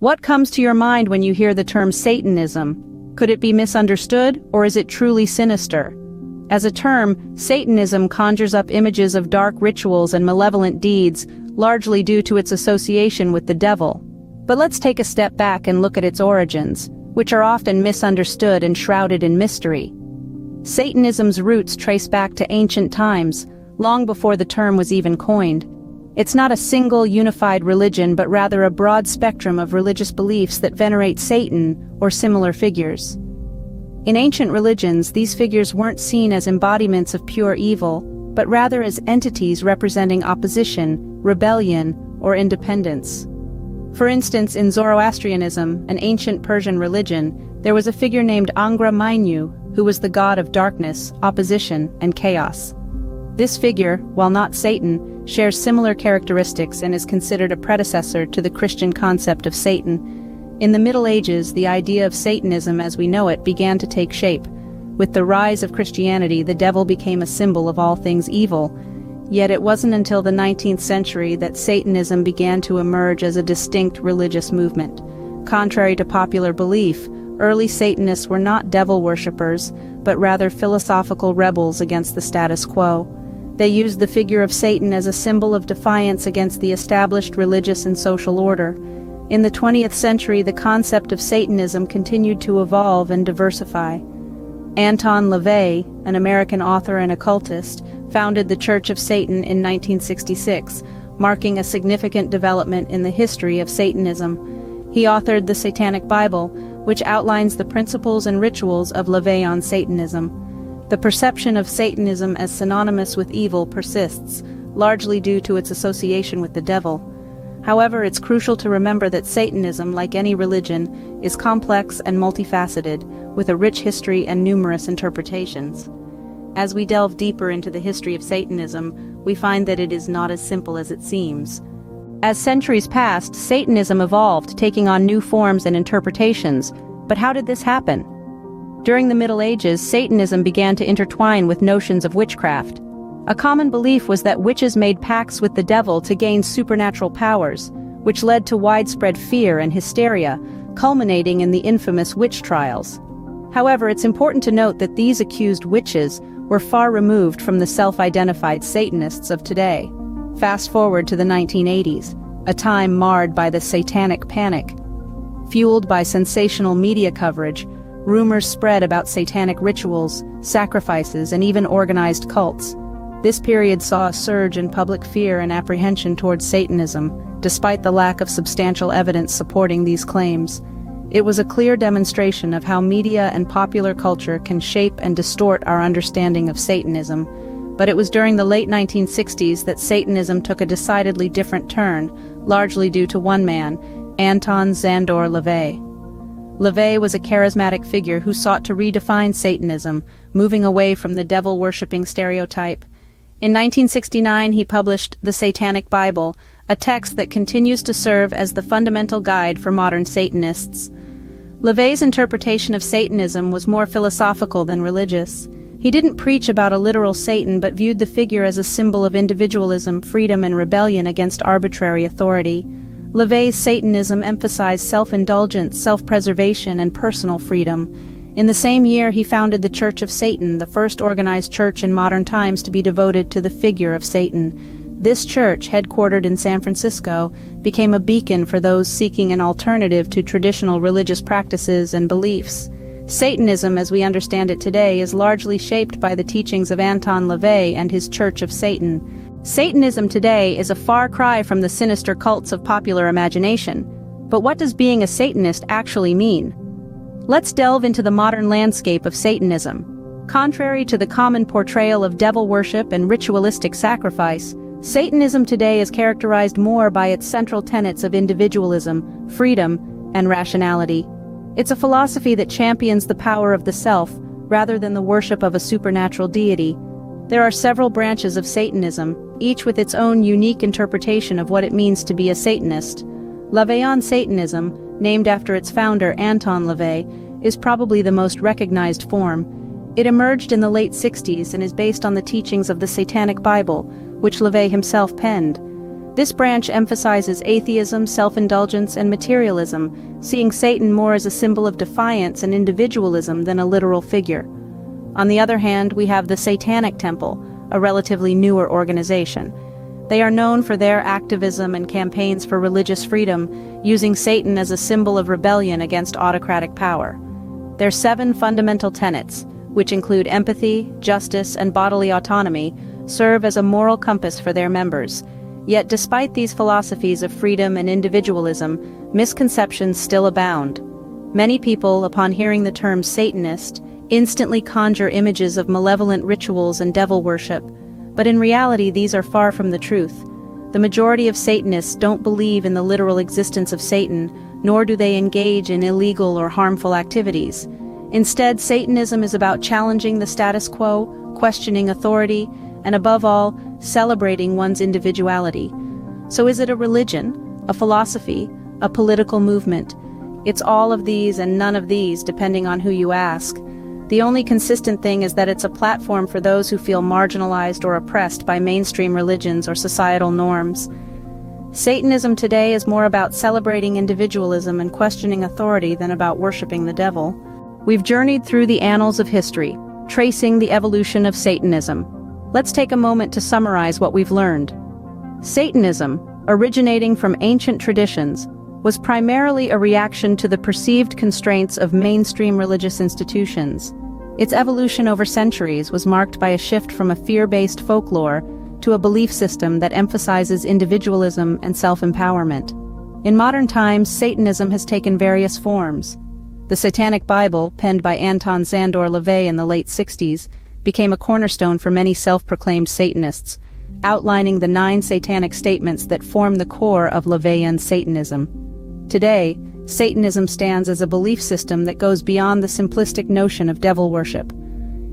What comes to your mind when you hear the term Satanism? Could it be misunderstood, or is it truly sinister? As a term, Satanism conjures up images of dark rituals and malevolent deeds, largely due to its association with the devil. But let's take a step back and look at its origins, which are often misunderstood and shrouded in mystery. Satanism's roots trace back to ancient times, long before the term was even coined. It's not a single unified religion, but rather a broad spectrum of religious beliefs that venerate Satan or similar figures. In ancient religions, these figures weren't seen as embodiments of pure evil, but rather as entities representing opposition, rebellion, or independence. For instance, in Zoroastrianism, an ancient Persian religion, there was a figure named Angra Mainyu, who was the god of darkness, opposition, and chaos. This figure, while not Satan, shares similar characteristics and is considered a predecessor to the Christian concept of Satan. In the Middle Ages, the idea of Satanism as we know it began to take shape. With the rise of Christianity, the devil became a symbol of all things evil. Yet it wasn't until the 19th century that Satanism began to emerge as a distinct religious movement. Contrary to popular belief, early Satanists were not devil worshippers, but rather philosophical rebels against the status quo. They used the figure of Satan as a symbol of defiance against the established religious and social order. In the 20th century, the concept of Satanism continued to evolve and diversify. Anton LaVey, an American author and occultist, founded the Church of Satan in 1966, marking a significant development in the history of Satanism. He authored the Satanic Bible, which outlines the principles and rituals of LaVeyan Satanism. The perception of Satanism as synonymous with evil persists, largely due to its association with the devil. However, it's crucial to remember that Satanism, like any religion, is complex and multifaceted, with a rich history and numerous interpretations. As we delve deeper into the history of Satanism, we find that it is not as simple as it seems. As centuries passed, Satanism evolved, taking on new forms and interpretations. But how did this happen? During the Middle Ages, Satanism began to intertwine with notions of witchcraft. A common belief was that witches made pacts with the devil to gain supernatural powers, which led to widespread fear and hysteria, culminating in the infamous witch trials. However, it's important to note that these accused witches were far removed from the self-identified Satanists of today. Fast forward to the 1980s, a time marred by the Satanic Panic. Fueled by sensational media coverage, rumors spread about satanic rituals, sacrifices, and even organized cults. This period saw a surge in public fear and apprehension towards Satanism, despite the lack of substantial evidence supporting these claims. It was a clear demonstration of how media and popular culture can shape and distort our understanding of Satanism. But it was during the late 1960s that Satanism took a decidedly different turn, largely due to one man, Anton Szandor LaVey. LaVey was a charismatic figure who sought to redefine Satanism, moving away from the devil-worshipping stereotype. In 1969, he published the Satanic Bible, a text that continues to serve as the fundamental guide for modern Satanists. LaVey's interpretation of Satanism was more philosophical than religious. He didn't preach about a literal Satan, but viewed the figure as a symbol of individualism, freedom, and rebellion against arbitrary authority. LaVey's Satanism emphasized self-indulgence, self-preservation, and personal freedom. In the same year, he founded the Church of Satan, the first organized church in modern times to be devoted to the figure of Satan. This church, headquartered in San Francisco, became a beacon for those seeking an alternative to traditional religious practices and beliefs. Satanism, as we understand it today, is largely shaped by the teachings of Anton LaVey and his Church of Satan. Satanism today is a far cry from the sinister cults of popular imagination. But what does being a Satanist actually mean? Let's delve into the modern landscape of Satanism. Contrary to the common portrayal of devil worship and ritualistic sacrifice, Satanism today is characterized more by its central tenets of individualism, freedom, and rationality. It's a philosophy that champions the power of the self, rather than the worship of a supernatural deity. There are several branches of Satanism, each with its own unique interpretation of what it means to be a Satanist. LaVeyan Satanism, named after its founder Anton LaVey, is probably the most recognized form. It emerged in the late 60s and is based on the teachings of the Satanic Bible, which LaVey himself penned. This branch emphasizes atheism, self-indulgence, and materialism, seeing Satan more as a symbol of defiance and individualism than a literal figure. On the other hand, we have the Satanic Temple, a relatively newer organization. They are known for their activism and campaigns for religious freedom, using Satan as a symbol of rebellion against autocratic power. Their 7 fundamental tenets, which include empathy, justice, and bodily autonomy, serve as a moral compass for their members. Yet despite these philosophies of freedom and individualism, misconceptions still abound. Many people, upon hearing the term Satanist, instantly conjure images of malevolent rituals and devil worship, but in reality these are far from the truth. The majority of Satanists don't believe in the literal existence of Satan, nor do they engage in illegal or harmful activities. Instead, Satanism is about challenging the status quo, questioning authority, and above all, celebrating one's individuality. So is it a religion, a philosophy, a political movement? It's all of these and none of these, depending on who you ask. The only consistent thing is that it's a platform for those who feel marginalized or oppressed by mainstream religions or societal norms. Satanism today is more about celebrating individualism and questioning authority than about worshiping the devil. We've journeyed through the annals of history, tracing the evolution of Satanism. Let's take a moment to summarize what we've learned. Satanism, originating from ancient traditions, was primarily a reaction to the perceived constraints of mainstream religious institutions. Its evolution over centuries was marked by a shift from a fear-based folklore to a belief system that emphasizes individualism and self-empowerment. In modern times, Satanism has taken various forms. The Satanic Bible, penned by Anton Szandor LaVey in the late 60s, became a cornerstone for many self-proclaimed Satanists, outlining the 9 satanic statements that form the core of LaVeyan Satanism. Today, Satanism stands as a belief system that goes beyond the simplistic notion of devil worship.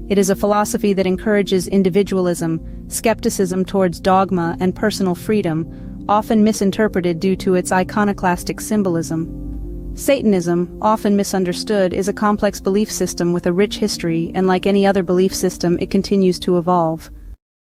It is a philosophy that encourages individualism, skepticism towards dogma, and personal freedom, often misinterpreted due to its iconoclastic symbolism. Satanism, often misunderstood, is a complex belief system with a rich history, and like any other belief system, it continues to evolve.